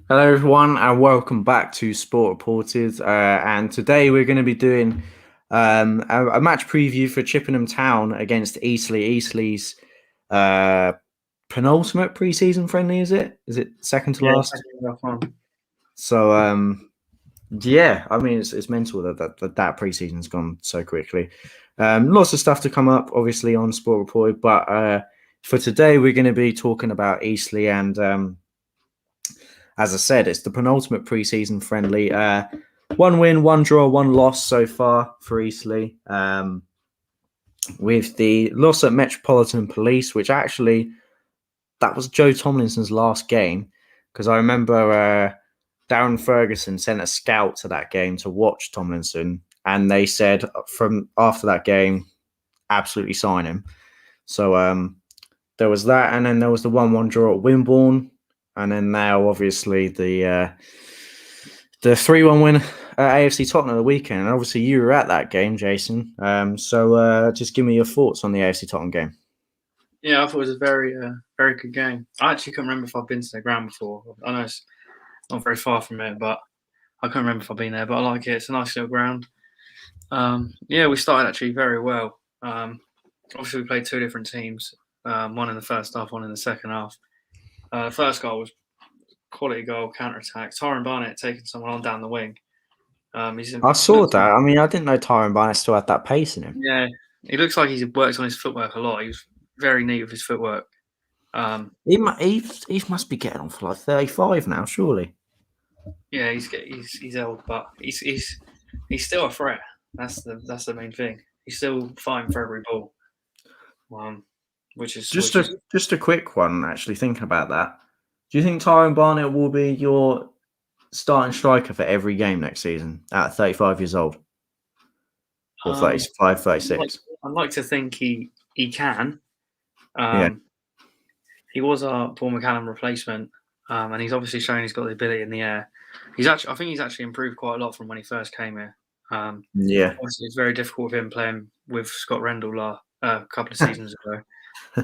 Hello, everyone, and welcome back to Sport Reported. And today we're going to be doing a match preview for Chippenham Town against Eastleigh. Eastleigh's uh, penultimate pre-season friendly, is it? Is it second to Yeah, last? exactly. That's fun. So, yeah, I mean, it's mental that pre-season's gone so quickly. Lots of stuff to come up, obviously, on Sport Reported, but for today we're going to be talking about Eastleigh and. As I said, it's the penultimate preseason friendly. One win, one draw, one loss so far for Eastleigh. With the loss at Metropolitan Police, which actually that was Joe Tomlinson's last game, because I remember Darren Ferguson sent a scout to that game to watch Tomlinson, and they said from after that game, absolutely sign him. So there was that, and then there was the 1-1 draw at Wimborne, and then now obviously the 3-1 win at AFC Tottenham at the weekend. And obviously you were at that game, Jason. So just give me your thoughts on the AFC Tottenham game. Yeah, I thought it was a very good game. I actually can't remember if I've been to the ground before. I know it's not very far from it, but I can't remember if I've been there. But I like it. It's a nice little ground. Yeah, we started actually very well. Obviously, we played two different teams. One in the first half, one in the second half. The first goal was quality goal, counter attack. Tyron Barnett taking someone on down the wing. I saw that. I mean, I didn't know Tyron Barnett still had that pace in him. Yeah, he looks like he's worked on his footwork a lot. He was very neat with his footwork. He must be getting on for like 35 now, surely. Yeah, he's old, but he's still a threat. That's the main thing. He's still fighting for every ball. Which is just a quick one. Actually, thinking about that, do you think Tyron Barnett will be your starting striker for every game next season at 35 years old, or 35, 36? I'd like to think he can. Yeah. He was our Paul McCallum replacement, and he's obviously shown he's got the ability in the air. I think he's actually improved quite a lot from when he first came here. Yeah. Obviously, it's very difficult with him playing with Scott Rendell a couple of seasons ago,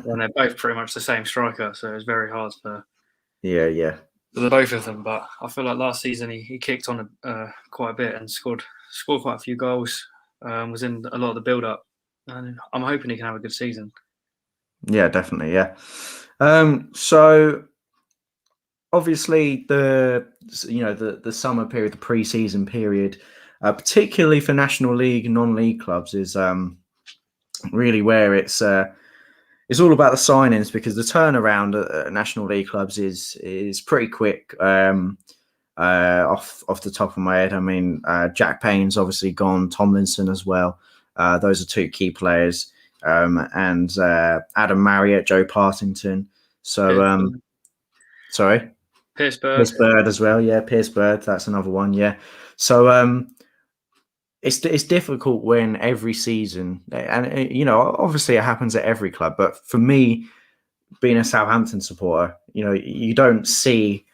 when they're both pretty much the same striker. So it was very hard for the both of them. But I feel like last season he kicked on quite a bit and scored quite a few goals. Was in a lot of the build up, and I'm hoping he can have a good season. Yeah, definitely. Yeah. So obviously the summer period, the pre-season period, particularly for National League, non-league clubs, is really where it's all about the signings, because the turnaround at National League clubs is pretty quick. Off the top of my head, I mean, Jack Payne's obviously gone, Tomlinson as well. Those are two key players, and Adam Marriott, Joe Partington. So, sorry. Pierce Bird as well, yeah. Pierce Bird, that's another one, yeah. So it's difficult when every season, and obviously it happens at every club. But for me, being a Southampton supporter, you don't see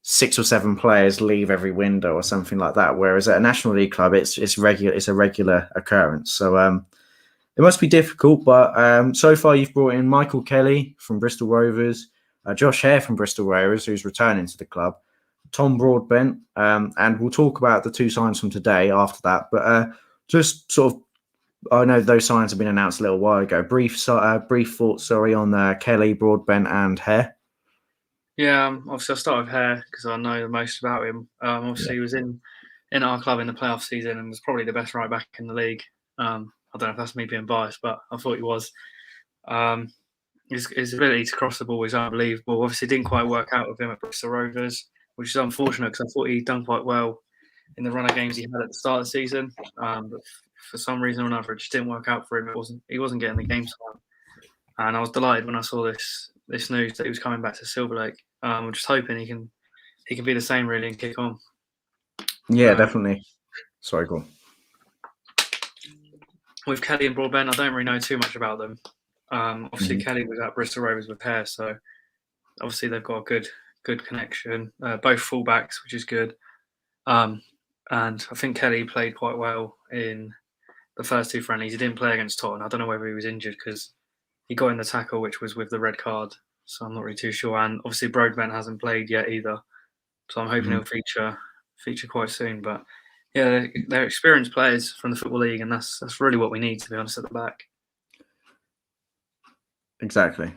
6 or 7 players leave every window or something like that. Whereas at a National League club, it's regular. It's a regular occurrence. So it must be difficult. But so far, you've brought in Michael Kelly from Bristol Rovers, Josh Hare from Bristol Rovers, who's returning to the club, Tom Broadbent, and we'll talk about the 2 signs from today after that. But just sort of, I know those signs have been announced a little while ago. Brief thoughts, on Kelly, Broadbent, and Hare. Yeah, obviously I'll start with Hare because I know the most about him. Obviously he was in our club in the playoff season and was probably the best right back in the league. I don't know if that's me being biased, but I thought he was. His ability to cross the ball is unbelievable. Obviously, it didn't quite work out with him at Bristol Rovers, which is unfortunate because I thought he'd done quite well in the run of games he had at the start of the season. But for some reason or another, it just didn't work out for him. He wasn't getting the game time, and I was delighted when I saw this news that he was coming back to Silver Lake. I'm just hoping he can be the same really and kick on. Yeah, definitely. Sorry, go on. With Kelly and Broadbent, I don't really know too much about them. Obviously, Kelly was at Bristol Rovers with Hare, so obviously they've got a good connection. Both fullbacks, which is good. And I think Kelly played quite well in the first 2 friendlies. He didn't play against Tottenham. I don't know whether he was injured because he got in the tackle, which was with the red card. So I'm not really too sure. And obviously Broadbent hasn't played yet either. so I'm hoping he'll feature quite soon. But yeah, they're experienced players from the Football League, and that's really what we need, to be honest, at the back. Exactly.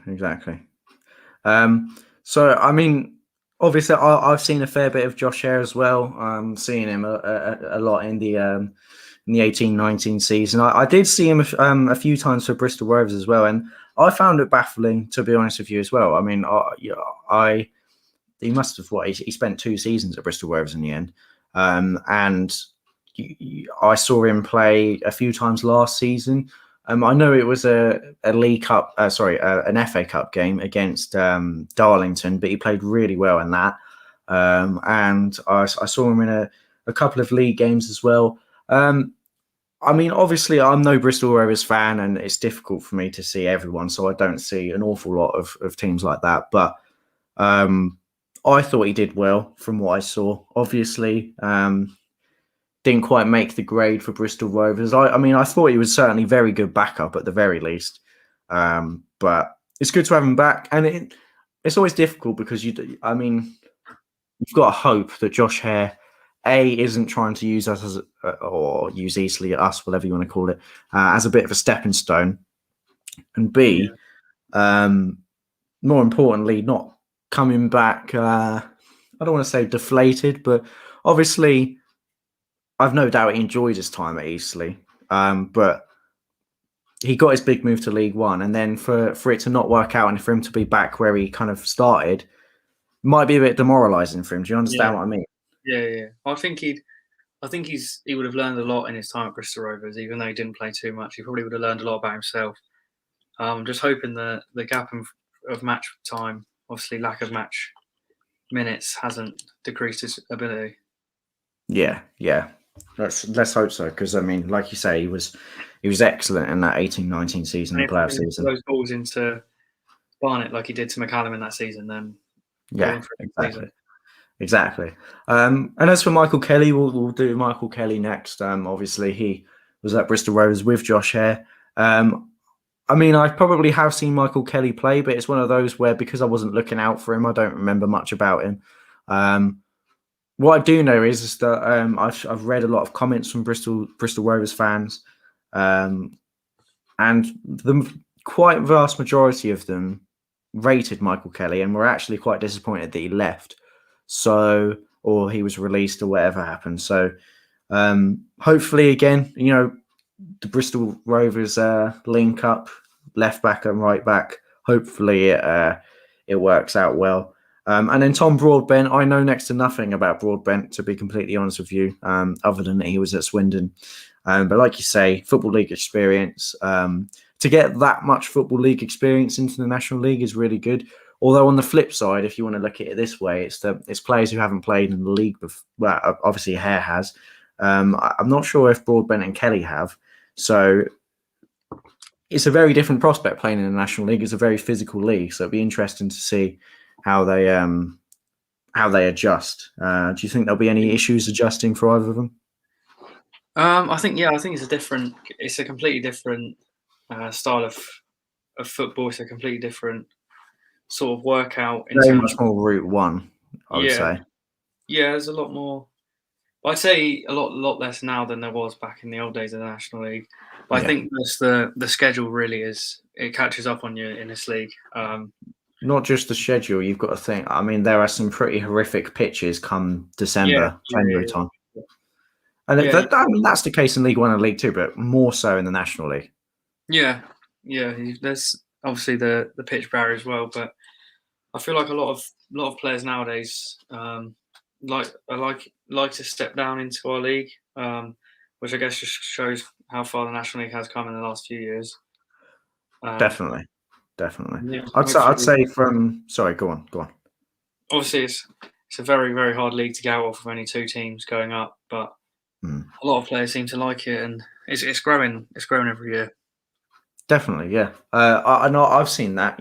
So I mean, obviously, I've seen a fair bit of Josh Hare as well. Seeing him a lot in the 18-19 season. I did see him a few times for Bristol Rovers as well, and I found it baffling, to be honest with you as well. I mean, he must have he spent 2 seasons at Bristol Rovers in the end, and I saw him play a few times last season. I know it was a League Cup, an FA Cup game against Darlington, but he played really well in that. And I saw him in a couple of league games as well. I mean, obviously, I'm no Bristol Rovers fan, and it's difficult for me to see everyone, so I don't see an awful lot of teams like that. But I thought he did well from what I saw. Obviously, didn't quite make the grade for Bristol Rovers. I mean, I thought he was certainly very good backup at the very least. But it's good to have him back, and it's always difficult because you've got to hope that Josh Hare isn't trying to use us or use Eastleigh, us, whatever you want to call it, as a bit of a stepping stone, and B, more importantly, not coming back. I don't want to say deflated, but obviously, I've no doubt he enjoyed his time at Eastleigh, but he got his big move to League One, and then for it to not work out and for him to be back where he kind of started might be a bit demoralising for him. Do you understand what I mean? Yeah. I think he would have learned a lot in his time at Bristol Rovers, even though he didn't play too much. He probably would have learned a lot about himself. I'm just hoping the gap of match time, obviously lack of match minutes, hasn't decreased his ability. Yeah. Let's hope so, because I mean, like you say, he was excellent in that 18-19 season, the playoff season. Those balls into Barnet like he did to McCallum in that season, then exactly. And as for Michael Kelly, we'll do Michael Kelly next. Obviously, he was at Bristol Rovers with Josh Hare. I mean, I probably have seen Michael Kelly play, but it's one of those where, because I wasn't looking out for him, I don't remember much about him. What I do know is that I've read a lot of comments from Bristol Rovers fans, and the quite vast majority of them rated Michael Kelly and were actually quite disappointed that he left, or he was released or whatever happened. So hopefully, again, the Bristol Rovers link up left back and right back. Hopefully, it works out well. And then Tom Broadbent, I know next to nothing about Broadbent, to be completely honest with you, other than that he was at Swindon. But like you say, Football League experience. To get that much Football League experience into the National League is really good. Although on the flip side, if you want to look at it this way, it's players who haven't played in the league before. Well, obviously Hare has. I'm not sure if Broadbent and Kelly have. So it's a very different prospect playing in the National League. It's a very physical league, so it'd be interesting to see how they adjust. Do you think there'll be any issues adjusting for either of them? I think it's a completely different style of football. It's a completely different sort of workout. Very much more Route 1, I would say. Yeah, there's a lot more. I'd say a lot less now than there was back in the old days of the National League. But I think the schedule really it catches up on you in this league. Not just the schedule, you've got to think. I mean, there are some pretty horrific pitches come December, January time. And that's the case in League One and League Two, but more so in the National League. Yeah. There's obviously the pitch barrier as well, but I feel like a lot of players nowadays like to step down into our league, which I guess just shows how far the National League has come in the last few years. Definitely. Yeah, I'd say from. Sorry, go on. Obviously, it's a very, very hard league to get out of only 2 teams going up, but a lot of players seem to like it, and it's growing. It's growing every year. Definitely, yeah. I know I've seen that.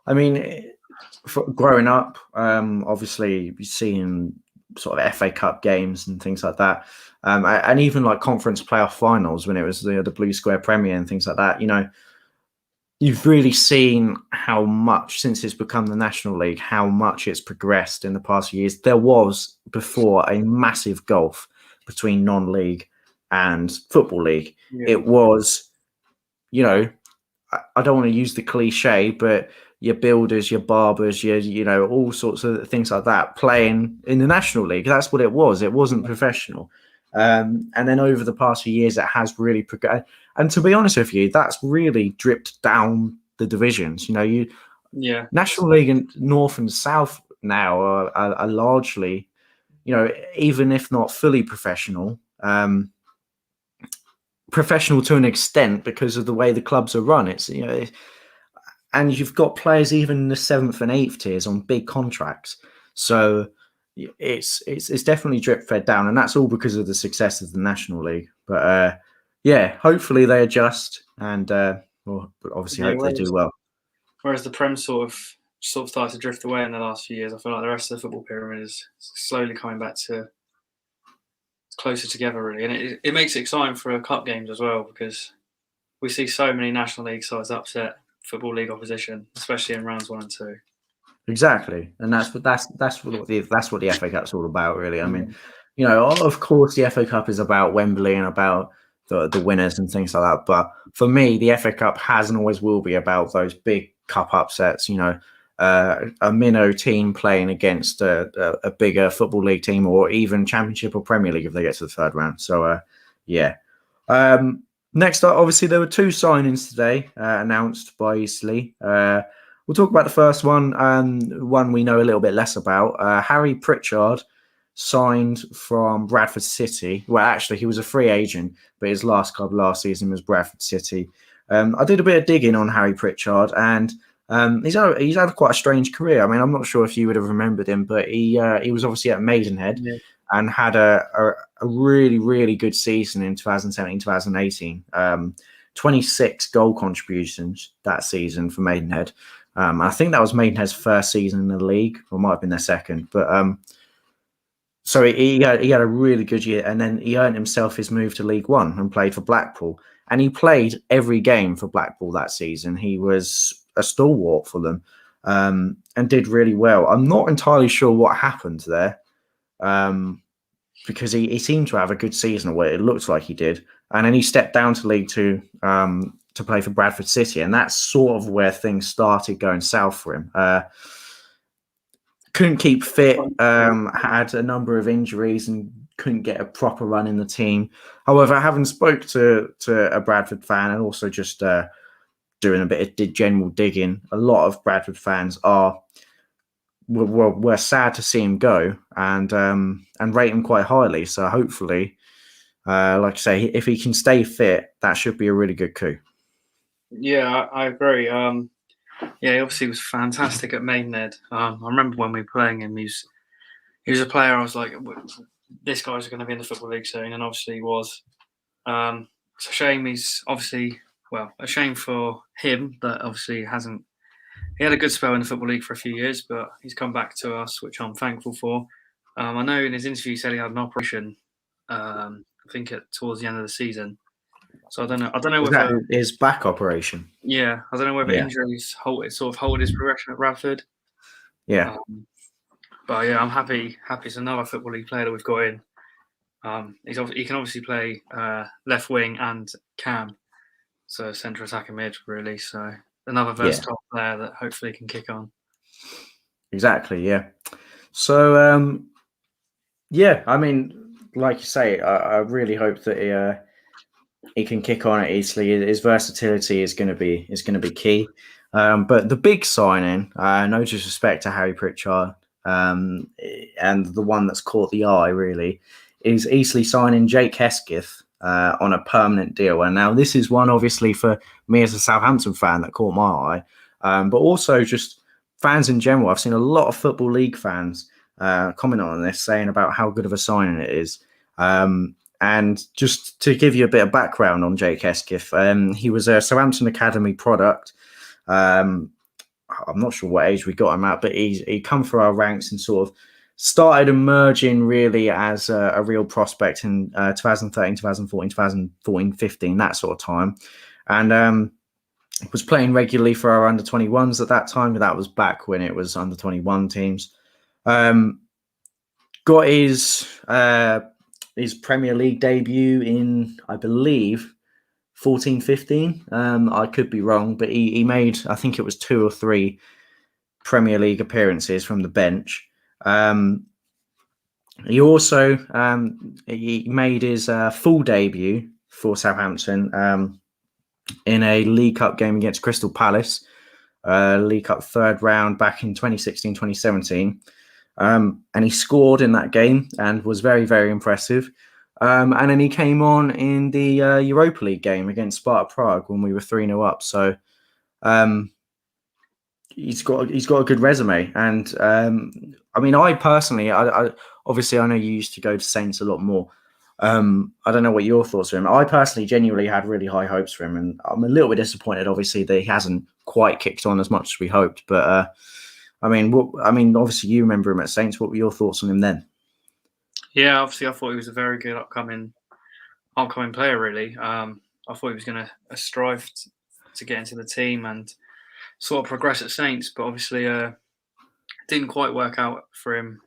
I mean, growing up, obviously seeing sort of FA Cup games and things like that, and even like conference playoff finals when it was the Blue Square Premier and things like that. you've really seen how much, since it's become the National League, how much it's progressed in the past few years. There was before a massive gulf between non-league and Football League. Yeah. It was, you know, I don't want to use the cliche, but your builders, your barbers, all sorts of things like that playing in the National League. That's what it was. It wasn't professional. And then over the past few years, it has really progressed. And to be honest with you, that's really dripped down the divisions. Yeah. National League and North and South now are largely, even if not fully professional, professional to an extent because of the way the clubs are run. And you've got players even in the 7th and 8th tiers on big contracts. So it's definitely drip fed down, and that's all because of the success of the National League. But hopefully they adjust, and obviously hope they do well. Whereas the Prem sort of started to drift away in the last few years, I feel like the rest of the football pyramid is slowly coming back to closer together, really, and it makes it exciting for cup games as well, because we see so many National League sides upset Football League opposition, especially in rounds 1 and 2. Exactly, and that's what the FA Cup's all about, really. I mean, of course, the FA Cup is about Wembley and about the winners and things like that. But for me, the FA Cup has and always will be about those big cup upsets. A minnow team playing against a bigger Football League team, or even Championship or Premier League if they get to the third round. So, next up, obviously, there were 2 signings today announced by Eastleigh. We'll talk about the first one, one we know a little bit less about. Harry Pritchard signed from Bradford City. Well, actually, he was a free agent, but his last club last season was Bradford City. I did a bit of digging on Harry Pritchard, and he's had quite a strange career. I mean, I'm not sure if you would have remembered him, but he was obviously at Maidenhead and had a really, really good season in 2017-2018. 26 goal contributions that season for Maidenhead. I think that was Maidenhead's first season in the league, or might have been their second. But so he had a really good year, and then he earned himself his move to League One and played for Blackpool. And he played every game for Blackpool that season. He was a stalwart for them, and did really well. I'm not entirely sure what happened there, because he seemed to have a good season, or it looks like he did. And then he stepped down to League Two to play for Bradford City, and that's sort of where things started going south for him. Couldn't keep fit, had a number of injuries, and couldn't get a proper run in the team. However, having spoke to a Bradford fan, and also just doing a bit of general digging, a lot of Bradford fans were sad to see him go, and rate him quite highly. So hopefully, like I say, if he can stay fit, that should be a really good coup. Yeah, I agree. He obviously was fantastic at Maidenhead. I remember when we were playing him, he was a player I was like, this guy's going to be in the Football League soon, and obviously he was. It's a shame a shame for him that obviously he had a good spell in the Football League for a few years, but he's come back to us, which I'm thankful for. I know in his interview he said he had an operation, I think towards the end of the season. So I don't know whether his back operation. Yeah, I don't know whether injuries hold his progression at Bradford. Yeah, but yeah, I'm happy. It's another Football League player that we've got in. He can obviously play left wing and cam, so centre attacking mid really. So another versatile player that hopefully can kick on. Exactly. Yeah. So I mean, like you say, I really hope that he can kick on at Eastleigh. His versatility is going to be key. But the big signing, no disrespect to Harry Pritchard, and the one that's caught the eye really is Eastleigh signing Jake HESKETH on a permanent deal. And now this is one obviously for me as a Southampton fan that caught my eye, but also just fans in general. I've seen a lot of Football League fans comment on this, saying about how good of a signing it is. And just to give you a bit of background on Jake HESKETH, he was a Southampton Academy product. I'm not sure what age we got him at, but he come through our ranks and sort of started emerging really as a real prospect in 2013, 2014, 2014, 15, that sort of time. And Was playing regularly for our under-21s at that time. That was back when it was under-21 teams. Got his Premier League debut in, I believe, 14-15. I could be wrong, but he made, I think it was 2 or 3 Premier League appearances from the bench. He also he made his full debut for Southampton in a League Cup game against Crystal Palace, League Cup third round back in 2016-2017. And he scored in that game and was very, very impressive. And then he came on in the Europa League game against Sparta Prague when we were 3-0 up. So he's got a good resume. And I mean, I personally, I obviously I know you used to go to Saints a lot more. I don't know what your thoughts are. I personally genuinely had really high hopes for him, and I'm a little bit disappointed, obviously, that he hasn't quite kicked on as much as we hoped. But I mean, obviously, you remember him at Saints. What were your thoughts on him then? Yeah, obviously, I thought he was a very good upcoming player. Really, I thought he was going to strive to get into the team and sort of progress at Saints, but obviously, didn't quite work out for him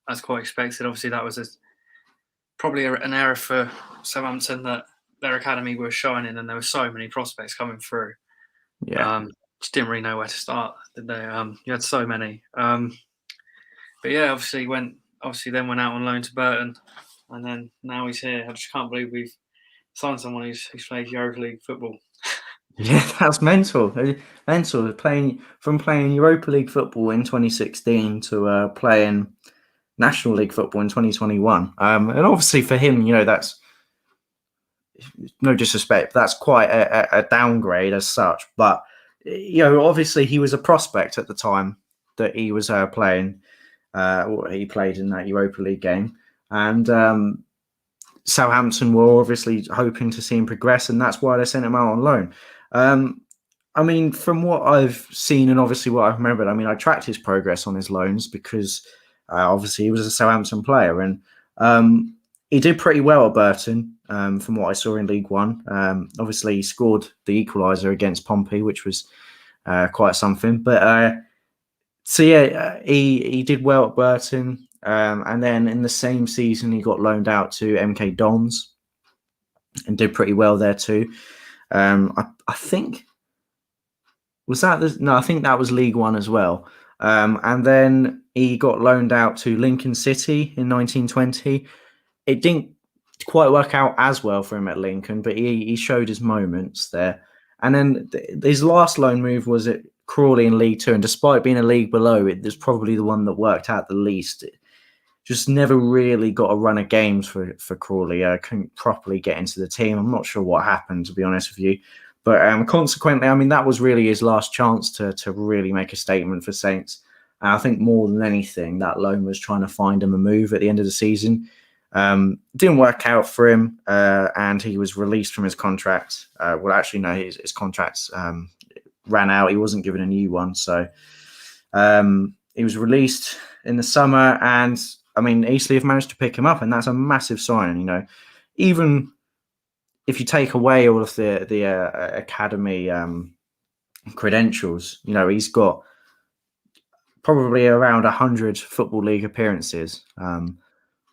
as quite expected. Obviously, that was probably an error for Southampton, that their academy was shining and there were so many prospects coming through. Yeah. Just didn't really know where to start, did they? You had so many. But yeah, obviously then went out on loan to Burton, and then now he's here. I just can't believe we've signed someone who's played Europa League football. Yeah, that's mental. Mental playing Europa League football in 2016 to playing National League football in 2021. And obviously for him, that's no disrespect, that's quite a downgrade as such. But obviously he was a prospect at the time that he was playing. He played in that Europa League game, and Southampton were obviously hoping to see him progress, and that's why they sent him out on loan. I mean, from what I've seen and obviously what I've remembered, I mean, I tracked his progress on his loans because obviously he was a Southampton player, and he did pretty well at Burton from what I saw in League One. Obviously, he scored the equaliser against Pompey, which was quite something. But so yeah, he did well at Burton, and then in the same season he got loaned out to MK Dons and did pretty well there too. I think I think that was League One as well. And then he got loaned out to Lincoln City in 1920. It didn't quite work out as well for him at Lincoln, but he showed his moments there. And then his last loan move was at Crawley in League Two, and despite being a league below, it was probably the one that worked out the least. It just never really got a run of games for Crawley. Couldn't properly get into the team. I'm not sure what happened, to be honest with you. But consequently, I mean, that was really his last chance to really make a statement for Saints. And I think more than anything, that loan was trying to find him a move at the end of the season. Didn't work out for him, and he was released from his contract. Well, actually, no, his contract ran out. He wasn't given a new one. So he was released in the summer, and I mean, Eastleigh have managed to pick him up, and that's a massive sign. Even if you take away all of the academy credentials, he's got probably around 100 Football League appearances,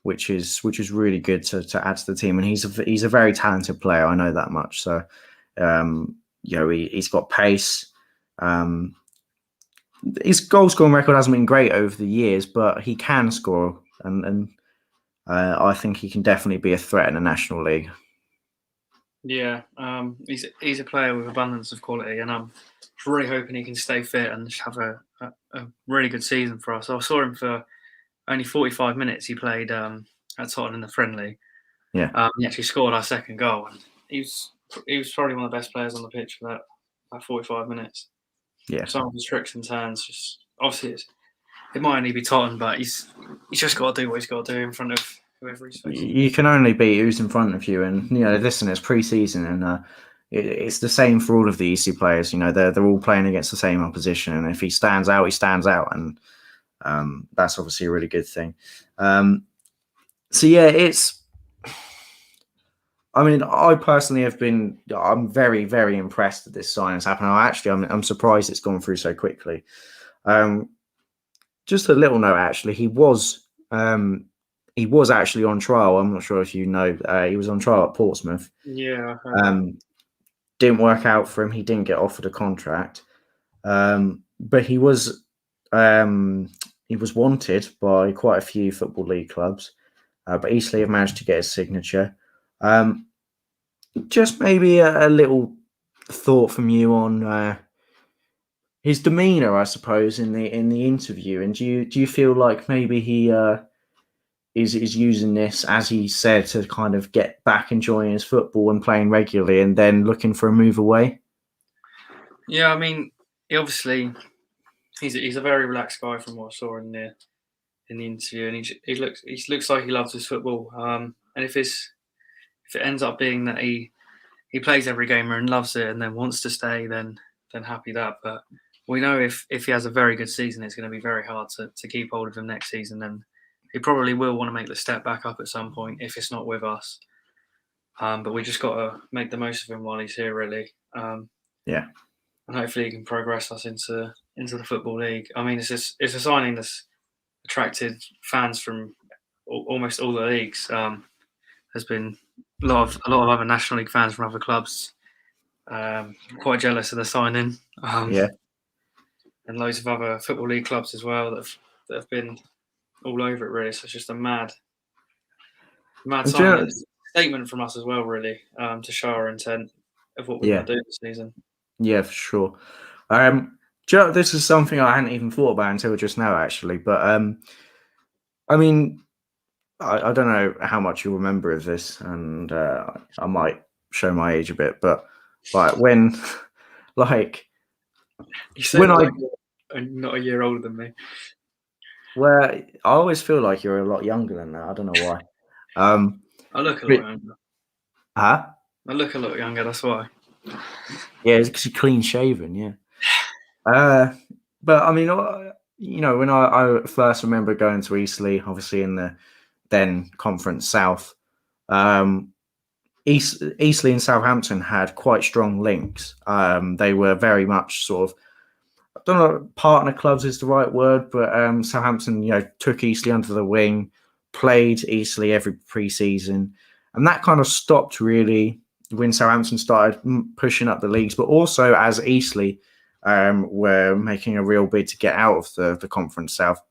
which is really good to add to the team. And he's a very talented player. I know that much. So, he's got pace. His goal scoring record hasn't been great over the years, but he can score, and I think he can definitely be a threat in the National League. Yeah, he's a player with abundance of quality, and I'm really hoping he can stay fit and have a really good season for us. I saw him for only 45 minutes. He played at Tottenham in the friendly. Yeah, he actually scored our second goal, and he was probably one of the best players on the pitch for that 45 minutes. Yeah, some of his tricks and turns, just obviously it might only be Tottenham, but he's just got to do what he's got to do in front of whoever he's facing. You can only beat who's in front of you, and listen, it's pre-season, and it's the same for all of the EC players. They're all playing against the same opposition, and if he stands out, he stands out, and that's obviously a really good thing. So yeah, I mean, I personally have been. I'm very, very impressed that this sign has happened. I'm surprised it's gone through so quickly. Um, just a little note, actually, he was actually on trial. I'm not sure if you know. He was on trial at Portsmouth. Yeah, I heard that. Didn't work out for him. He didn't get offered a contract. But he was wanted by quite a few football league clubs. But Eastleigh have managed to get his signature. Just maybe a little thought from you on his demeanour, I suppose, in the interview. And do you feel like maybe he is using this, as he said, to kind of get back enjoying his football and playing regularly, and then looking for a move away? Yeah, I mean, he's a very relaxed guy from what I saw in the interview, and he looks like he loves his football. And if it ends up being that he plays every game and loves it and then wants to stay, then happy that. But we know if he has a very good season, it's going to be very hard to keep hold of him next season. And he probably will want to make the step back up at some point if it's not with us. But we just got to make the most of him while he's here, really. Yeah. And hopefully he can progress us into the Football League. I mean, it's a signing that's attracted fans from almost all the leagues. There's been a lot of other National League fans from other clubs quite jealous of the signing. Yeah. And loads of other Football League clubs as well that have been all over it, really. So it's just a mad signing. Statement from us as well, really, to show our intent of what we want to do this season. Yeah, for sure. This is something I hadn't even thought about until just now, actually. But I mean, I don't know how much you remember of this, and I might show my age a bit. But like when, like, you said when I'm not a year older than me. Well, I always feel like you're a lot younger than that. I don't know why. I look a lot younger. Huh? I look a lot younger. That's why. Yeah, it's because you're clean shaven. Yeah. But I mean, when I first remember going to Eastleigh, obviously in the then Conference South, Eastleigh and Southampton had quite strong links. They were very much sort of, I don't know, partner clubs is the right word, but Southampton, took Eastleigh under the wing, played Eastleigh every pre-season, and that kind of stopped really when Southampton started pushing up the leagues, but also as Eastleigh were making a real bid to get out of the Conference South.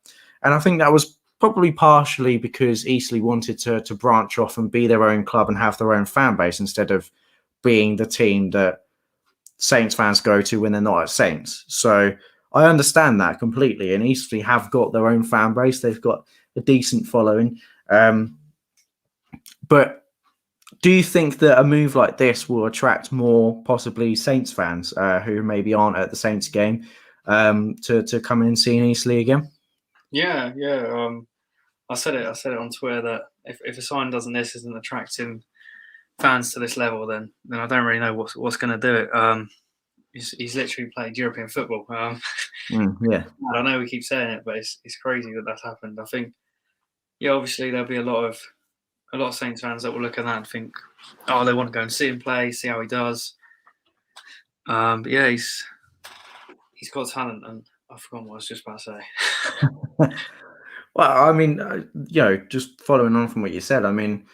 And I think that was probably partially because Eastleigh wanted to branch off and be their own club and have their own fan base instead of being the team that Saints fans go to when they're not at Saints. So I understand that completely. And Eastleigh have got their own fan base. They've got a decent following. But do you think that a move like this will attract more possibly Saints fans who maybe aren't at the Saints game to come in and see Eastleigh again? Yeah. I said it on Twitter that if a sign isn't attracting fans to this level, then I don't really know what's going to do it. He's literally played European football. Yeah. I know we keep saying it, but it's crazy that that's happened. I think, obviously there'll be a lot of Saints fans that will look at that and think, oh, they want to go and see him play, see how he does. But yeah, he's got talent, and I forgot what I was just about to say. Well, I mean, just following on from what you said, I mean,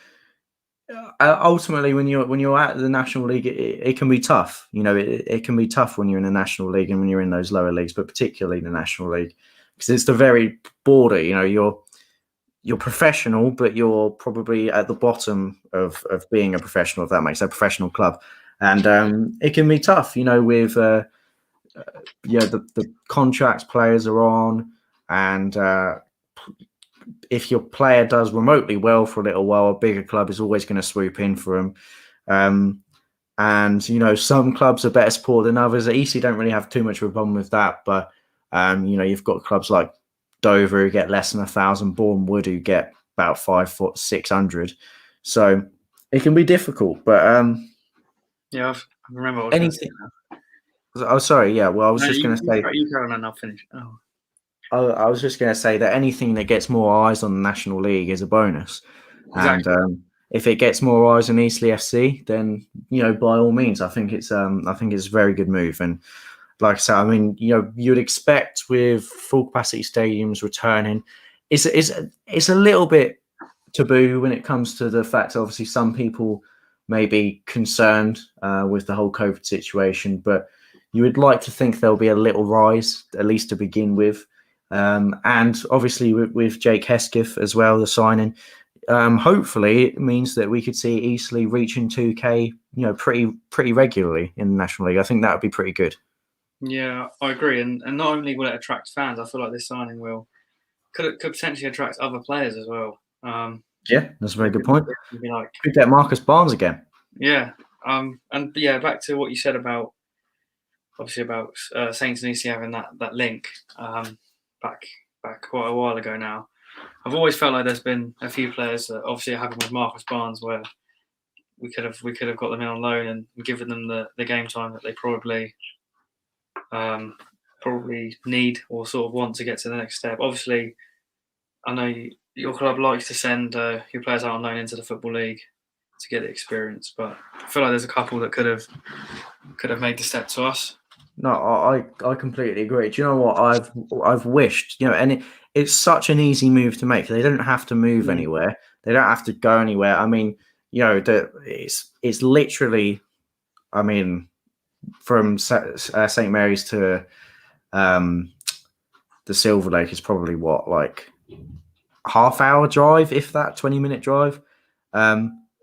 ultimately, when you're at the National League, it can be tough. It can be tough when you're in the National League and when you're in those lower leagues, but particularly the National League, because it's the very border. You're professional, but you're probably at the bottom of being a professional, if that makes sense, a professional club, and it can be tough. With the contracts players are on, and if your player does remotely well for a little while, a bigger club is always going to swoop in for him. And some clubs are better supported than others. Eastleigh don't really have too much of a problem with that, but you've got clubs like Dover who get less than 1,000, Bournemouth who get about 600. So it can be difficult, but yeah, I remember what anything. Oh, sorry. Yeah. Well, I was just going to say. You go on and I'll finish. Oh. I was just going to say that anything that gets more eyes on the National League is a bonus. Exactly. And if it gets more eyes on Eastleigh FC, then by all means, I think it's a very good move. And like I said, I mean, you'd expect with full capacity stadiums returning, it's a little bit taboo when it comes to the fact that obviously some people may be concerned with the whole COVID situation, but you would like to think there'll be a little rise, at least to begin with. And obviously with Jake HESKETH as well, the signing, hopefully it means that we could see Eastleigh reaching 2K, pretty regularly in the National League. I think that would be pretty good. Yeah, I agree. And not only will it attract fans, I feel like this signing could potentially attract other players as well. Yeah, that's a very good point. Like, could get Marcus Barnes again. Yeah. And back to what you said about Saints and Eastleigh having that link back quite a while ago now. I've always felt like there's been a few players that obviously it happened with Marcus Barnes where we could have got them in on loan and given them the game time that they probably need or sort of want to get to the next step. Obviously, I know your club likes to send your players out on loan into the Football League to get the experience, but I feel like there's a couple that could have made the step to us. No, I completely agree. Do you know what I've wished? And it's such an easy move to make. They don't have to move anywhere. They don't have to go anywhere. I mean, it's literally, I mean, from St. Mary's to the Silver Lake is probably like half-hour drive, if that, 20-minute drive.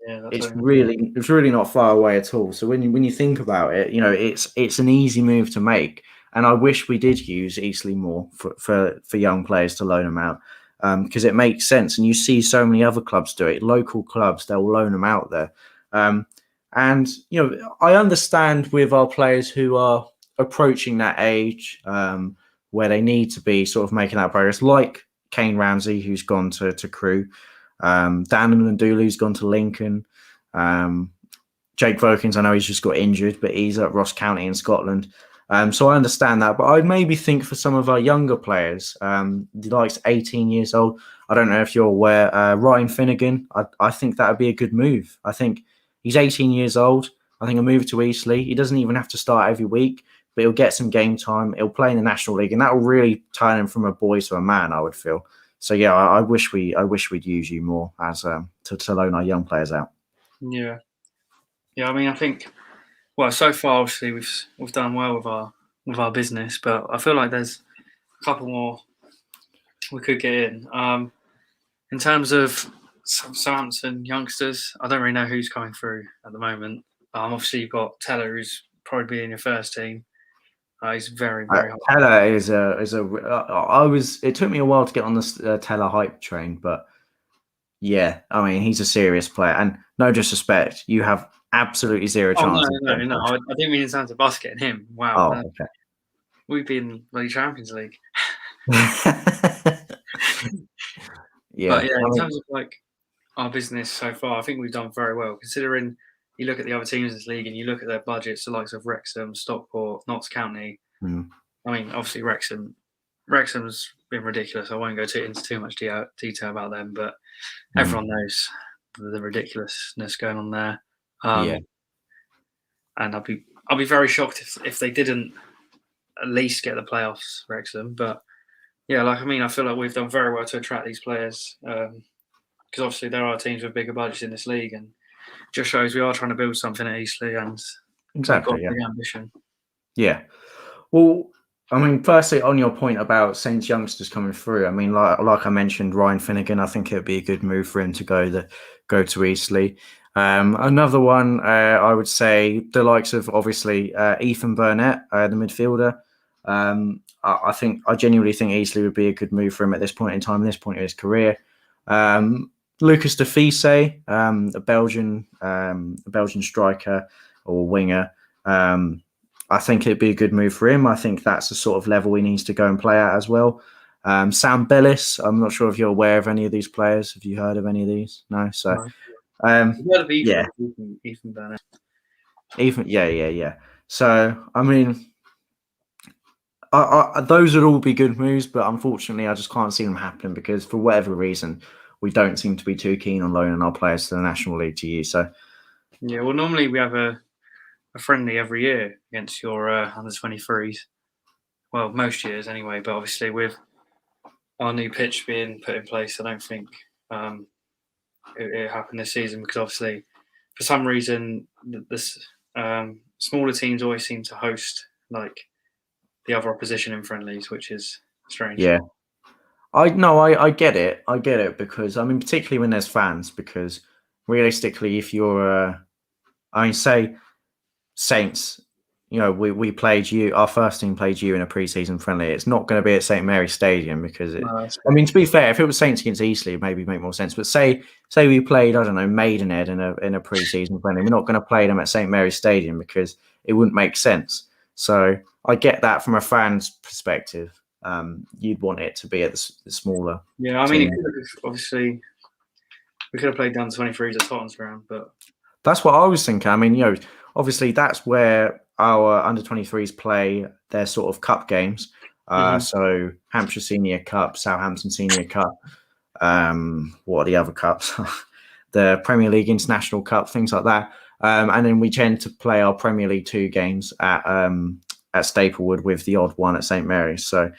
It's really not far away at all. So when you think about it, it's an easy move to make. And I wish we did use Eastleigh more for young players to loan them out, because it makes sense. And you see so many other clubs do it. Local clubs, they'll loan them out there. And I understand with our players who are approaching that age where they need to be sort of making that progress, like Kane Ramsey, who's gone to Crewe. Dan Ndulu's gone to Lincoln. Jake Vokins, I know he's just got injured, but he's at Ross County in Scotland. So I understand that. But I'd maybe think for some of our younger players, the likes 18 years old, I don't know if you're aware, Ryan Finnegan, I think that would be a good move. I think he's 18 years old. I think a move to Eastleigh. He doesn't even have to start every week, but he'll get some game time. He'll play in the National League, and that will really turn him from a boy to a man, I would feel. So yeah, I wish we'd use you more as to loan our young players out. Yeah. I mean, I think so far obviously we've done well with our business, but I feel like there's a couple more we could get in. In terms of Southampton youngsters, I don't really know who's coming through at the moment. Obviously you've got Teller, who's probably be in your first team. He's very, very hot. Teller is it took me a while to get on the Teller hype train, but yeah, I mean, he's a serious player, and no disrespect, you have absolutely zero chance. No. I didn't mean in terms of us getting him. Wow. Oh, okay. We've been bloody Champions League. Yeah. But yeah, in terms of like our business so far, I think we've done very well, considering you look at the other teams in this league and you look at their budgets, the likes of Wrexham, Stockport, Notts County. I mean, obviously Wrexham's been ridiculous. I won't go into too much detail about them, but everyone knows the ridiculousness going on there. And I'll be very shocked if they didn't at least get the playoffs, Wrexham. But yeah, I feel like we've done very well to attract these players, because obviously there are teams with bigger budgets in this league, and just shows we are trying to build something at Eastleigh, and exactly, we've got big ambition. Yeah. Well, I mean, firstly, on your point about Saints youngsters coming through, I mean, like I mentioned, Ryan Finnegan, I think it would be a good move for him to go to Eastleigh. Another one, I would say, the likes of obviously Ethan Burnett, the midfielder. I genuinely think Eastleigh would be a good move for him at this point in time, this point in his career. Lucas de Fise, a Belgian striker or winger. I think it'd be a good move for him. I think that's the sort of level he needs to go and play at as well. Sam Bellis, I'm not sure if you're aware of any of these players. Have you heard of any of these? No. So, Ethan Burnett. Yeah. So, I mean, those would all be good moves, but unfortunately, I just can't see them happening because for whatever reason, we don't seem to be too keen on loaning our players to the National League to use. So Yeah, well, normally we have a friendly every year against your under 23s. Well, most years anyway, but obviously with our new pitch being put in place, I don't think it happened this season because obviously for some reason this smaller teams always seem to host like the other opposition in friendlies, which is strange. yeah, I get it. I get it because I mean, particularly when there's fans, because realistically, if you're, I mean, say Saints, you know, we played you, our first team played you in a pre-season friendly. It's not going to be at St Mary's Stadium because I mean, to be fair, if it was Saints against Eastleigh, it maybe make more sense. But say we played, I don't know, Maidenhead in a pre-season friendly, we're not going to play them at St Mary's Stadium because it wouldn't make sense. So I get that from a fan's perspective. You'd want it to be at the smaller. Yeah, I mean, obviously we could have played down to 23s at Tottenham's ground, but that's what I was thinking. I mean, you know, obviously that's where our under 23s play their sort of cup games. So Hampshire Senior Cup, Southampton Senior Cup. What are the other cups? The Premier League International Cup, things like that. And then we tend to play our Premier League 2 games at Staplewood with the odd one at St Mary's. So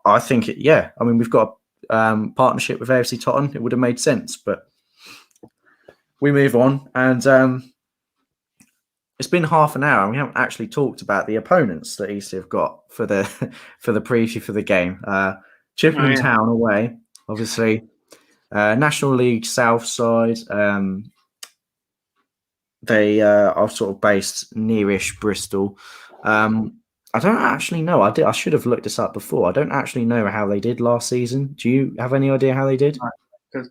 I think, I mean, we've got a partnership with AFC Tottenham. It would have made sense, but we move on. And it's been half an hour and we haven't actually talked about the opponents that Eastleigh have got for the preview for the game. Chippenham Town away, obviously. National League South side. They are sort of based nearish Bristol. I don't actually know. I should have looked this up before. I don't actually know how they did last season. Do you have any idea how they did? Because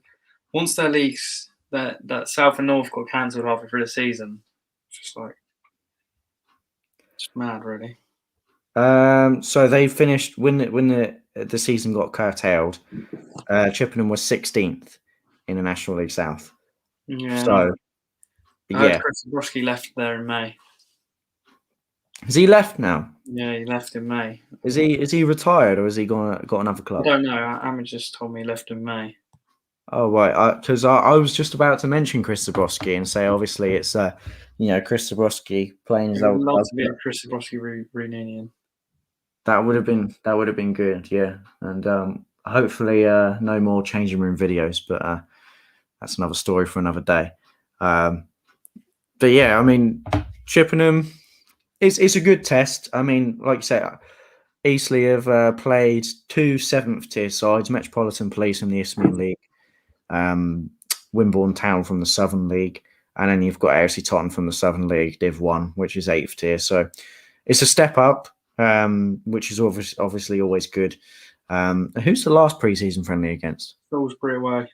once their leagues, that South and North got cancelled halfway through the season, it's just mad, really. So they finished when the season got curtailed. Chippenham was 16th in the National League South. Yeah. So Chris Zabrowski left there in May. Has he left now? Yeah, he left in May. Is he retired or has he got another club? I don't know. Amma just told me he left in May. Oh right, because I was just about to mention Chris Zabrowski and say obviously it's Chris Zabrowski playing his old club. Love to be a Chris Zabrowski reunion. That would have been good, yeah. And hopefully no more changing room videos, but that's another story for another day. But yeah, I mean, Chippenham, it's a good test. I mean, like you said, Eastleigh have played 2 7th tier sides, Metropolitan Police from the Isthmian League, Wimborne Town from the Southern League, and then you've got AFC Tottenham from the Southern League, Div 1, which is 8th tier. So it's a step up, which is obviously always good. Who's the last pre-season friendly against? Salisbury away.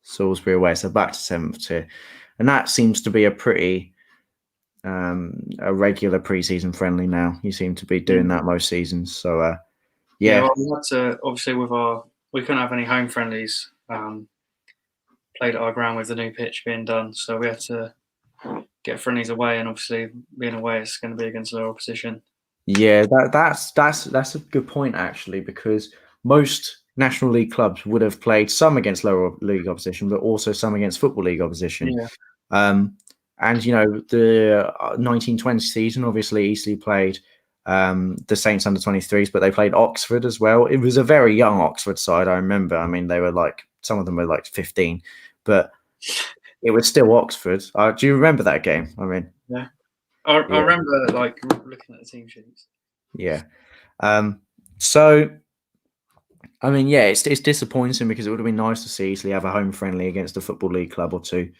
So back to 7th tier. And that seems to be a pretty a regular pre-season friendly now. You seem to be doing that most seasons. So, well, we had to, obviously, we couldn't have any home friendlies played at our ground with the new pitch being done. So we had to get friendlies away. And obviously, being away, it's going to be against lower opposition. Yeah, that's a good point, actually, because most National League clubs would have played some against lower league opposition, but also some against Football League opposition. Yeah. And, the 1920 season, obviously, Eastleigh played the Saints under 23s, but they played Oxford as well. It was a very young Oxford side, I remember. I mean, they were some of them were 15, but it was still Oxford. Do you remember that game? I mean, yeah. I remember looking at the team sheets. Yeah. So, I mean, yeah, it's disappointing because it would have been nice to see Eastleigh have a home friendly against a Football League club or two.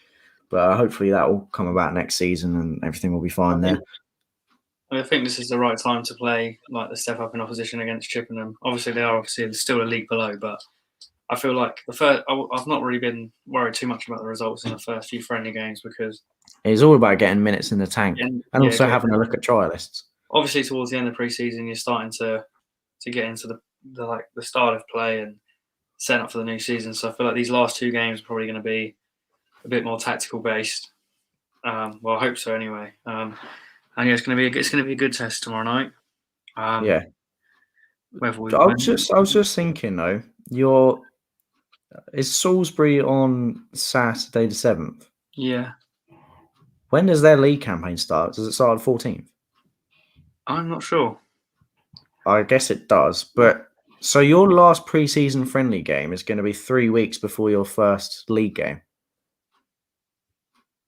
But hopefully that will come about next season and everything will be fine there. I think this is the right time to play the step up in opposition against Chippenham. Obviously, they are still a league below, but I feel like I've not really been worried too much about the results in the first few friendly games because it's all about getting minutes in the tank and also having a look at trial lists. Obviously, towards the end of pre-season, you're starting to get into the start of play and setting up for the new season. So I feel like these last 2 games are probably going to be a bit more tactical based. Well, I hope so anyway. And yeah, it's going to be a good test tomorrow night. Yeah. I was just thinking though, Is Salisbury on Saturday the 7th? Yeah, When does their league campaign start? Does it start on the 14th? I'm not sure. I guess it does. But so your last pre-season friendly game is going to be 3 weeks before your first league game.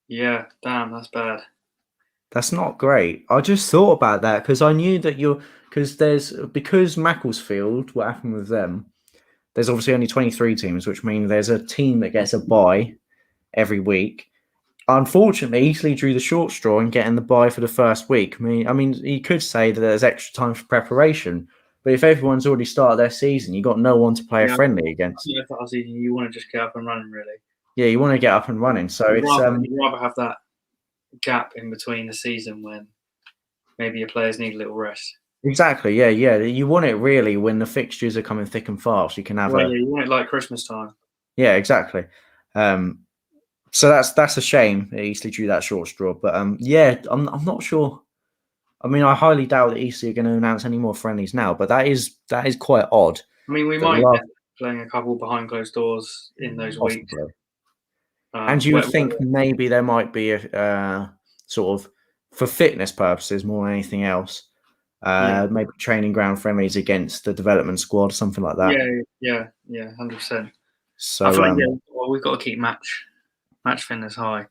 Yeah, damn, that's bad. That's not great. I just thought about that because I knew that because Macclesfield, what happened with them, there's obviously only 23 teams, which means there's a team that gets a bye every week. Unfortunately, Eastleigh drew the short straw in getting the bye for the first week. I mean, you could say that there's extra time for preparation, but if everyone's already started their season, you've got no one to play a friendly against. Yeah, for our season, you want to just get up and running, really. Yeah, you want to get up and running. So you'd rather have that gap in between the season when maybe your players need a little rest. Exactly. Yeah. You want it really when the fixtures are coming thick and fast. You can have you want it like Christmas time. Yeah, exactly. So that's a shame that Eastleigh drew that short straw. But yeah, I'm not sure. I mean, I highly doubt that Eastleigh are going to announce any more friendlies now. But that is quite odd. I mean, we might get playing a couple behind closed doors in those weeks. And you would think maybe there might be a sort of, for fitness purposes more than anything else, maybe training ground friendlies against the development squad, something like that. Yeah, 100%. So I feel like we've got to keep match fitness high.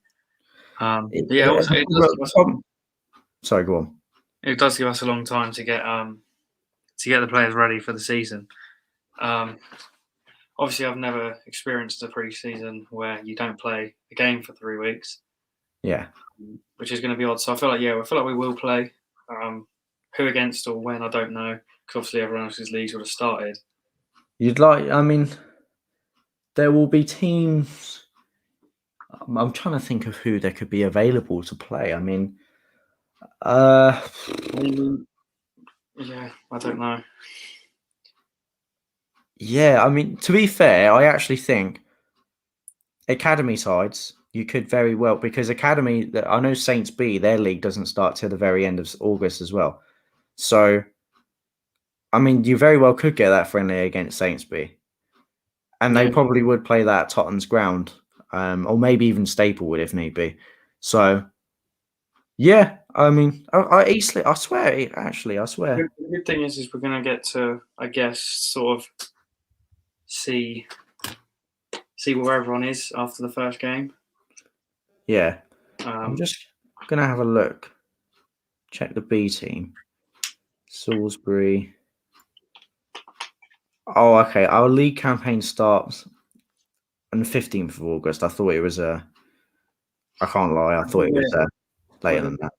Sorry, go on. It does give us a long time to get the players ready for the season. Obviously, I've never experienced a pre-season where you don't play a game for 3 weeks. Yeah, which is going to be odd. So I feel like we will play. Who against or when, I don't know, because obviously everyone else's leagues would have started. I mean, there will be teams. I'm trying to think of who there could be available to play. I mean, yeah, I don't know. Yeah, I mean, to be fair, I actually think academy sides you could very well, because academy, I know Saints B, their league doesn't start till the very end of August as well. So, I mean, you very well could get that friendly against Saints B, and they probably would play that at Tottenham's ground, or maybe even Staplewood if need be. So, yeah, I mean, Eastleigh, I swear. The good thing is we're going to get to, I guess, sort of see where everyone is after the first game. Yeah. I'm just going to have a look. Check the B team. Salisbury. Oh, okay. Our league campaign starts on the 15th of August. I thought it was I can't lie. I thought it was later than that.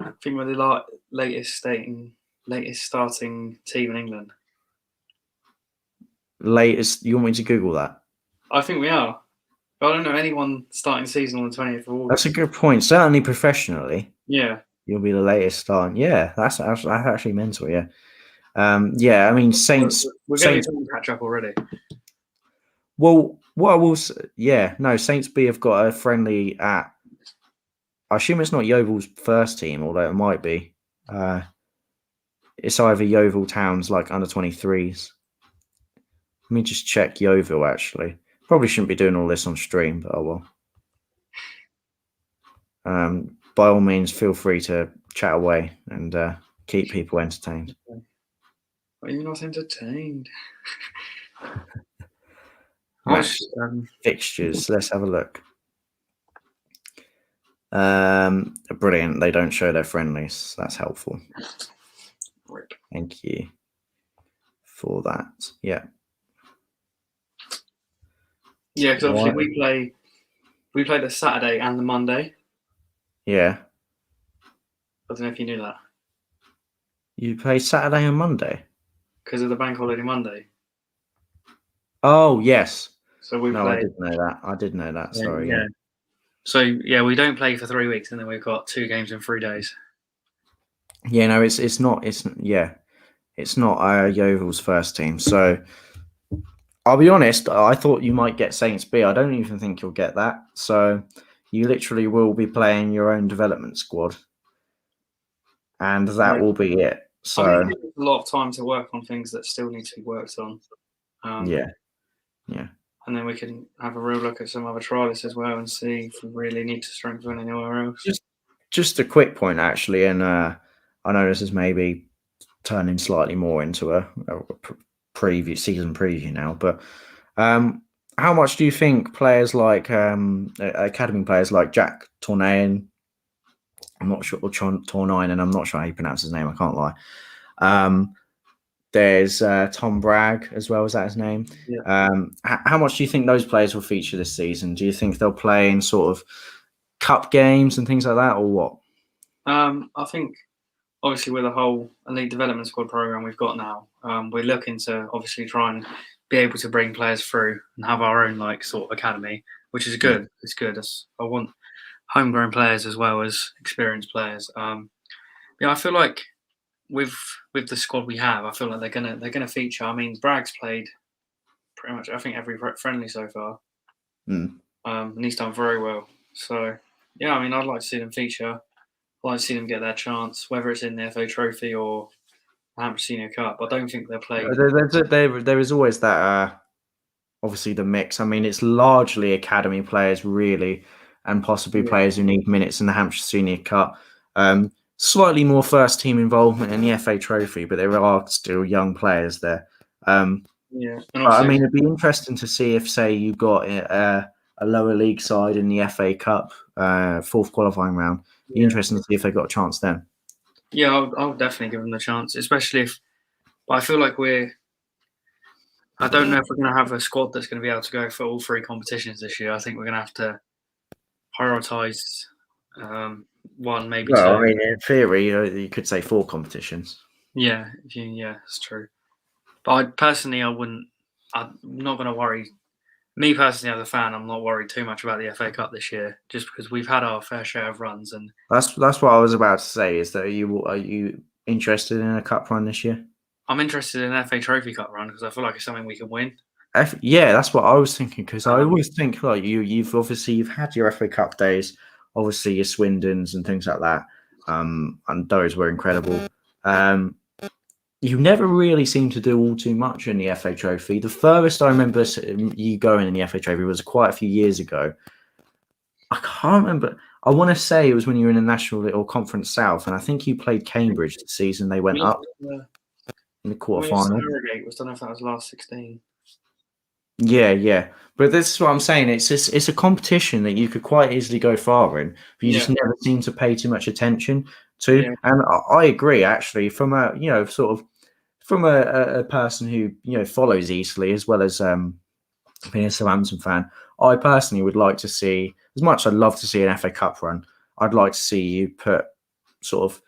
I think we're the latest starting team in England. Latest? You want me to Google that? I think we are. I don't know anyone starting season on the 20th of August. That's a good point. Certainly professionally. Yeah. You'll be the latest starting. Yeah, that's actually mental. Yeah. Yeah, I mean, Saints. We're going to catch up already. Well, what I will say, Saints B have got a friendly at. I assume it's not Yeovil's first team, although it might be. It's either Yeovil Town's like under 23s. Let me just check Yeovil, actually. Probably shouldn't be doing all this on stream, but oh well. By all means, feel free to chat away and keep people entertained. Are you not entertained? Fixtures. Let's have a look. Brilliant. They don't show their friendlies. That's helpful. Thank you for that. Yeah. Yeah, because obviously we play the Saturday and the Monday. Yeah. I don't know if you knew that. You play Saturday and Monday? Because of the bank holiday Monday. Oh, yes. So we play. I did know that. Sorry. Yeah. So, we don't play for 3 weeks, and then we've got 2 games in 3 days. Yeah, no, it's not Yeovil's first team. So I'll be honest, I thought you might get Saints B. I don't even think you'll get that. So you literally will be playing your own development squad. And that will be it. So I mean, there's a lot of time to work on things that still need to be worked on. Yeah. Yeah. And then we can have a real look at some other trialists as well and see if we really need to strengthen anywhere else. Just a quick point, actually, and I know this is maybe turning slightly more into a season preview now, but how much do you think players like academy players like Jack Tornayan, I'm not sure, or Tornayan, and I'm not sure how you pronounce his name, I can't lie. There's Tom Bragg as well. Is that his name? Yeah. How much do you think those players will feature this season? Do you think they'll play in sort of cup games and things like that, or what? I think obviously with the whole elite development squad program we've got now, we're looking to obviously try and be able to bring players through and have our own like sort of academy, which is good. Yeah. It's good. I want homegrown players as well as experienced players. I feel like with the squad we have, I feel like they're gonna feature. I mean, Bragg's played pretty much I think every friendly so far, and he's done very well. So yeah, I mean, I'd like to see them feature. I'd like to see them get their chance, whether it's in the FA Trophy or the Hampshire Senior Cup. I don't think they'll play. There is always that. Obviously, the mix. I mean, it's largely academy players, really, and possibly players who need minutes in the Hampshire Senior Cup. Slightly more first team involvement in the FA Trophy, but there are still young players there. Yeah, I mean, it'd be interesting to see if, say, you got a lower league side in the FA Cup, fourth qualifying round. It'd be interesting to see if they got a chance then. Yeah, I'll definitely give them the chance, especially if. But I feel like I don't know if we're going to have a squad that's going to be able to go for all three competitions this year. I think we're going to have to prioritise one, maybe two. I mean, in theory, you could say 4 competitions. Yeah, it's true. But I'm not going to worry. Me personally, as a fan, I'm not worried too much about the FA Cup this year, just because we've had our fair share of runs. And that's what I was about to say. Is that are you interested in a cup run this year? I'm interested in an FA Trophy Cup run because I feel like it's something we can win. Yeah, that's what I was thinking, because I always think like you've had your FA Cup days, obviously your Swindons and things like that, and those were incredible. You never really seem to do all too much in the FA Trophy. The furthest I remember you going in the FA Trophy was quite a few years ago. I can't remember. I want to say it was when you were in the National or Conference South, and I think you played Cambridge the season they went up in the quarterfinal. I don't know if that was last 16. Yeah. But this is what I'm saying. It's a competition that you could quite easily go far in, but you just never seem to pay too much attention to. Yeah. And I agree, actually, from a person who follows Eastleigh as well as being a Southampton fan. I personally would like to see, as much as I'd love to see an FA Cup run, I'd like to see you put sort of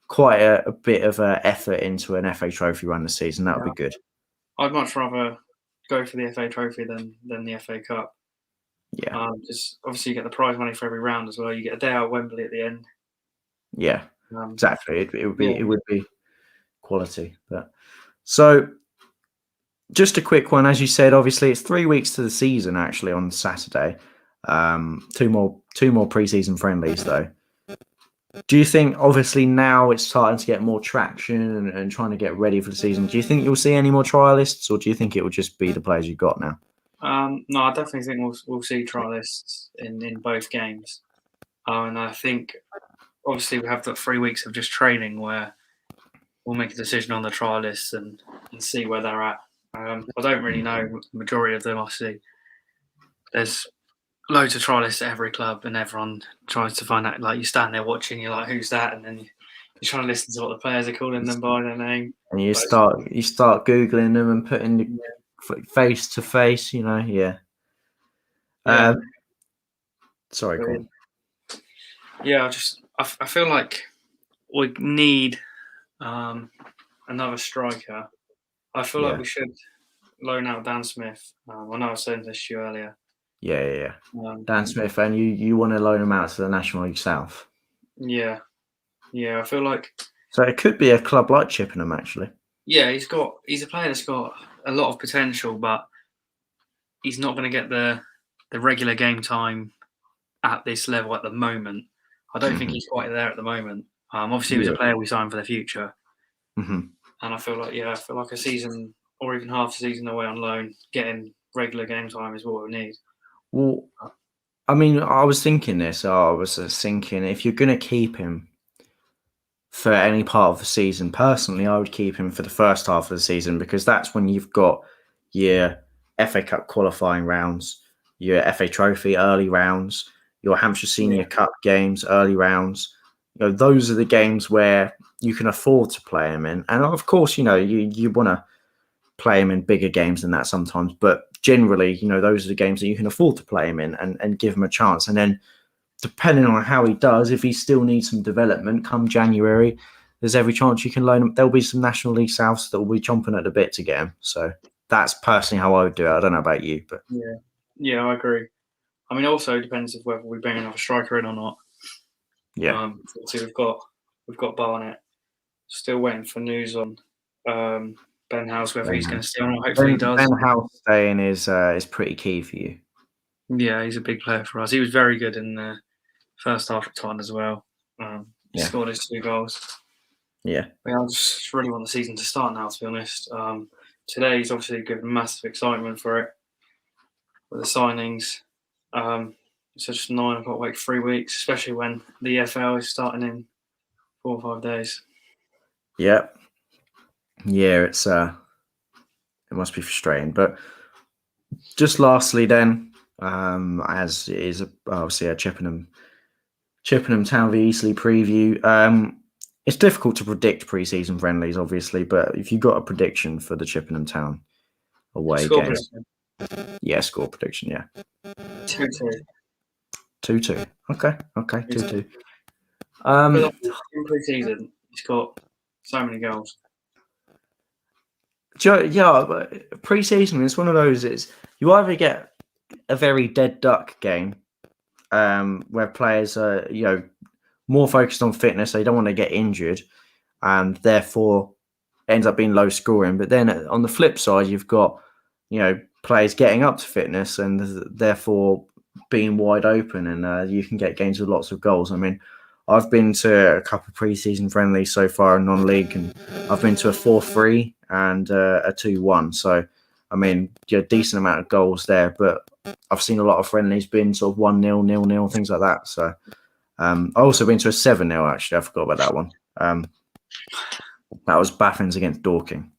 quite a bit of effort into an FA Trophy run this season. That would be good. I'd much rather go for the FA Trophy than the FA Cup. Yeah. Just obviously you get the prize money for every round as well. You get a day out at Wembley at the end. Yeah, exactly. It would be quality. But so just a quick one, as you said. Obviously, it's 3 weeks to the season. Actually, on Saturday, 2 more pre-season friendlies though. Do you think, obviously, now it's starting to get more traction and trying to get ready for the season, do you think you'll see any more trialists, or do you think it will just be the players you've got now? No, I definitely think we'll see trialists in both games. And I think, obviously, we have the 3 weeks of just training where we'll make a decision on the trialists and see where they're at. I don't really know the majority of them. Obviously, there's loads of trialists at every club, and everyone tries to find out. Like, you stand there watching, you're like, "Who's that?" And then you're trying to listen to what the players are calling them by their name. And you start googling them and putting the face to face. Yeah. Sorry, go on. Yeah, I feel like we need another striker. I feel like we should loan out Dan Smith. I know I was saying this to you earlier. Yeah. Dan Smith, and you want to loan him out to the National League South? Yeah. I feel like. So it could be a club like Chippenham, actually. Yeah, he's a player that's got a lot of potential, but he's not going to get the regular game time at this level at the moment. I don't think he's quite there at the moment. Obviously, he was a player we signed for the future. Mm-hmm. And I feel like a season or even half a season away on loan, getting regular game time is what we need. Well, I mean, I was thinking this. I was thinking if you're going to keep him for any part of the season, personally, I would keep him for the first half of the season because that's when you've got your FA Cup qualifying rounds, your FA Trophy early rounds, your Hampshire Senior Cup games early rounds. Those are the games where you can afford to play him in. And of course, you want to play him in bigger games than that sometimes. But generally, those are the games that you can afford to play him in and give him a chance. And then depending on how he does, if he still needs some development come January, there's every chance you can loan him. There'll be some National League Souths that will be chomping at the bit to get him. So that's personally how I would do it. I don't know about you, but yeah, I agree. I mean, also it depends if whether we bring another striker in or not. Yeah. So we've got Barnett. Still waiting for news on Ben House whether he's going to stay or not. Hopefully he does. Ben House staying is pretty key for you. Yeah, he's a big player for us. He was very good in the first half of Tottenham as well. He scored his 2 goals. Yeah. I just really want the season to start now, to be honest. Today's obviously given massive excitement for it with the signings. It's just 9 o'clock, wait 3 weeks, especially when the EFL is starting in 4 or 5 days. Yep. Yeah, it must be frustrating. But just lastly, then, as it is obviously a Chippenham Town v Eastleigh preview. It's difficult to predict pre-season friendlies, obviously, but if you got a prediction for the Chippenham Town away games, score prediction, 2-2. 2-2. Okay, 2-2. In pre-season, he's got so many goals. But pre-season is one of those. You either get a very dead duck game, where players are more focused on fitness, they don't want to get injured, and therefore ends up being low scoring. But then on the flip side, you've got players getting up to fitness and therefore being wide open, and you can get games with lots of goals. I mean, I've been to a couple of pre-season friendlies so far in non-league, and I've been to a 4-3 and a 2-1. So, I mean, decent amount of goals there. But I've seen a lot of friendlies been sort of 1-0, 0-0, things like that. So, I've also been to a 7-0, actually. I forgot about that one. That was Baffins against Dorking.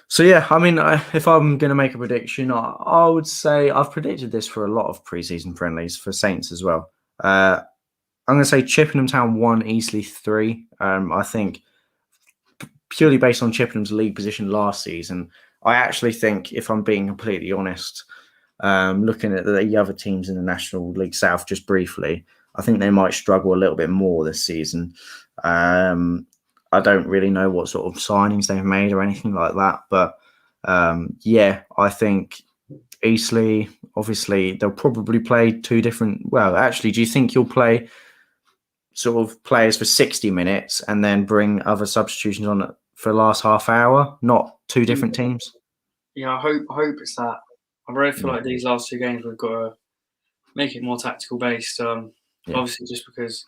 So, yeah, I mean, if I'm going to make a prediction, I would say I've predicted this for a lot of pre-season friendlies for Saints as well. I'm going to say Chippenham Town 1, Eastleigh 3. I think purely based on Chippenham's league position last season, I actually think, if I'm being completely honest, looking at the other teams in the National League South just briefly, I think they might struggle a little bit more this season. I don't really know what sort of signings they've made or anything like that. But I think Eastleigh, obviously, they'll probably play 2 different... Well, actually, do you think you'll play sort of players for 60 minutes and then bring other substitutions on for the last half hour, not 2 different teams? Yeah, I hope it's that. I really feel like these last 2 games we've got to make it more tactical based. Obviously, just because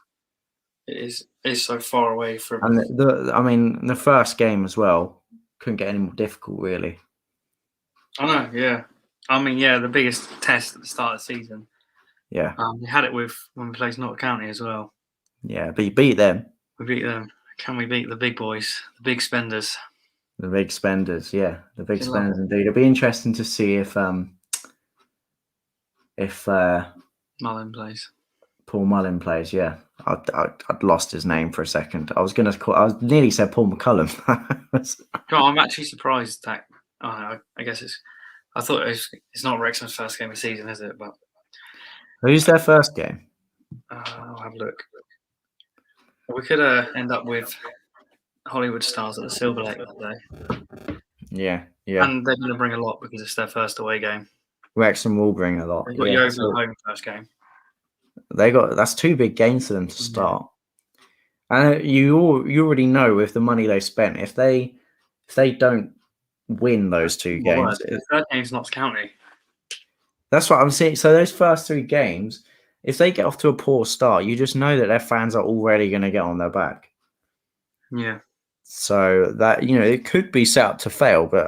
it is so far away from. And the first game as well couldn't get any more difficult, really. I know, yeah. I mean, the biggest test at the start of the season. Yeah. We had it when we played Nottingham County as well. Yeah, but you beat them. We beat them. Can we beat the big boys, the big spenders? The big spenders, yeah, the big spenders indeed. It'll be interesting to see if Mullin plays. Paul Mullin plays. Yeah, I'd lost his name for a second. I nearly said Paul McCullum. I'm actually surprised that. I guess I thought it's not Wrexham's first game of the season, is it? But who's their first game? I'll have a look. We could end up with Hollywood Stars at the Silver Lake that day. Yeah. And they're going to bring a lot because it's their first away game. Wrexham will bring a lot. They've got Yeovil at home first game. That's 2 big games for them to start. And you already know with the money they spent, if they don't win those 2 games, the third game's Notts County. That's what I'm saying. So those first 3 games, if they get off to a poor start, you just know that their fans are already going to get on their back. Yeah. So that, it could be set up to fail, but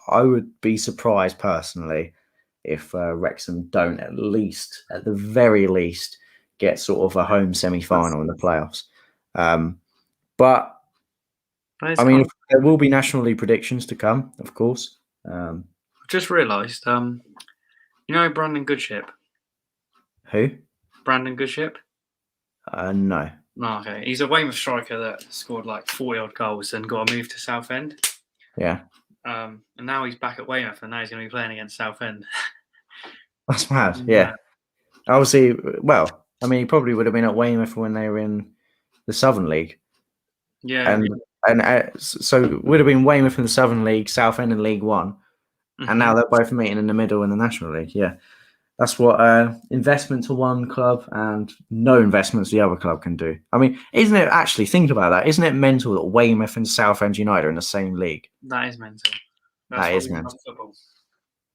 I would be surprised personally if Wrexham don't at the very least, get sort of a home semi-final in the playoffs. But I mean, there will be National League predictions to come, of course. I just realised, Brandon Goodship? Who? Brandon Goodship? No. Oh, okay. He's a Weymouth striker that scored like 40-odd goals and got a move to Southend. Yeah. And now he's back at Weymouth, and now he's going to be playing against Southend. That's mad, yeah. Obviously, well, I mean, he probably would have been at Weymouth when they were in the Southern League. Yeah. And so it would have been Weymouth in the Southern League, Southend in League One, and now they're both meeting in the middle in the National League. Yeah, that's what investment to one club and no investment to the other club can do. I mean, isn't it actually, think about that, isn't it mental that Weymouth and Southend United are in the same league? That is mental. That is mental.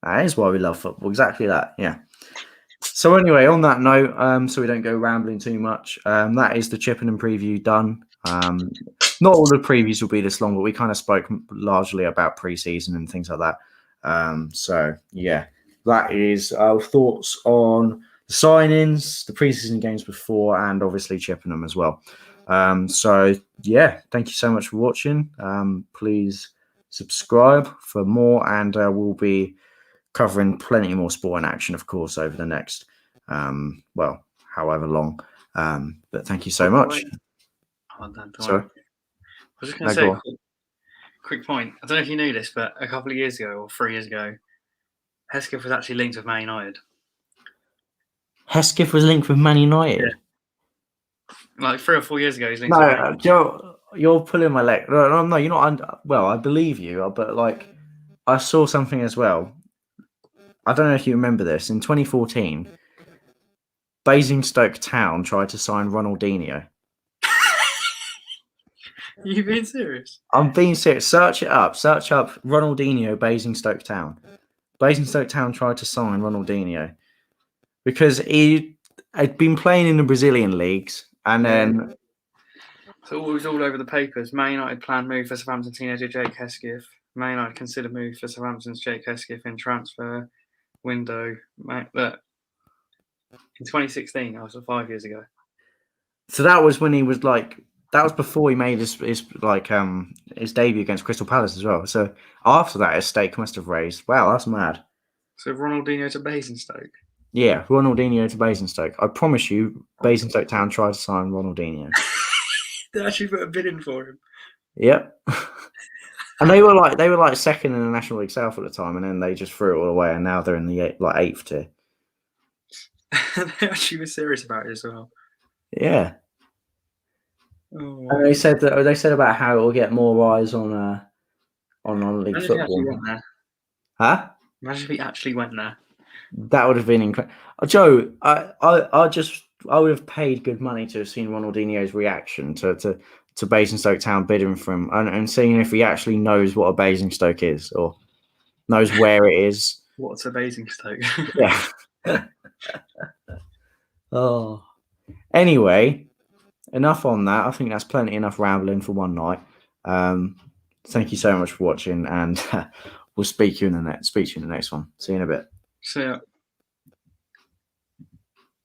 That is why we love football. Exactly that, yeah. So anyway, on that note, so we don't go rambling too much, that is the Chippenham preview done. Not all the previews will be this long, but we kind of spoke largely about pre-season and things like that. So yeah, that is our thoughts on the signings, the pre-season games before, and obviously Chippenham as well. So yeah, thank you so much for watching. Please subscribe for more, and we'll be covering plenty more sport and action, of course, over the next, however long. But thank you so much. Sorry. I was just going to say a quick point. I don't know if you knew this, but a couple of years ago, or 3 years ago, HESKETH was actually linked with Man United. HESKETH was linked with Man United? Yeah. Like 3 or 4 years ago, he's linked with Man United. Joe, you're pulling my leg. No, you're not. Well, I believe you, but like, I saw something as well. I don't know if you remember this. In 2014, Basingstoke Town tried to sign Ronaldinho. Are you being serious? I'm being serious. Search it up. Search up Ronaldinho, Basingstoke Town. Basingstoke Town tried to sign Ronaldinho because he had been playing in the Brazilian leagues, and then so it was all over the papers. Man United planned move for Southampton teenager Jake HESKETH. Man United considered move for Southampton's Jake HESKETH in transfer window. Look, in 2016, that was 5 years ago. So that was when he was like. That was before he made his debut against Crystal Palace as well. So after that, his stake must have raised. Wow, that's mad. So Ronaldinho to Basingstoke? Yeah, Ronaldinho to Basingstoke. I promise you, Basingstoke Town tried to sign Ronaldinho. They actually put a bid in for him. Yep. And they were like second in the National League South at the time, and then they just threw it all away, and now they're in the eighth tier. They actually were serious about it as well. Yeah. Oh. And they said about how it will get more eyes on non-league football. Huh? Imagine if he actually went there. That would have been incredible. Joe, I would have paid good money to have seen Ronaldinho's reaction to Basingstoke Town bidding for him and seeing if he actually knows what a Basingstoke is or knows where it is. What's a Basingstoke? Yeah. Oh. Anyway. Enough on that. I think that's plenty enough rambling for one night. Thank you so much for watching, and we'll speak to you in the next one. See you in a bit. See ya.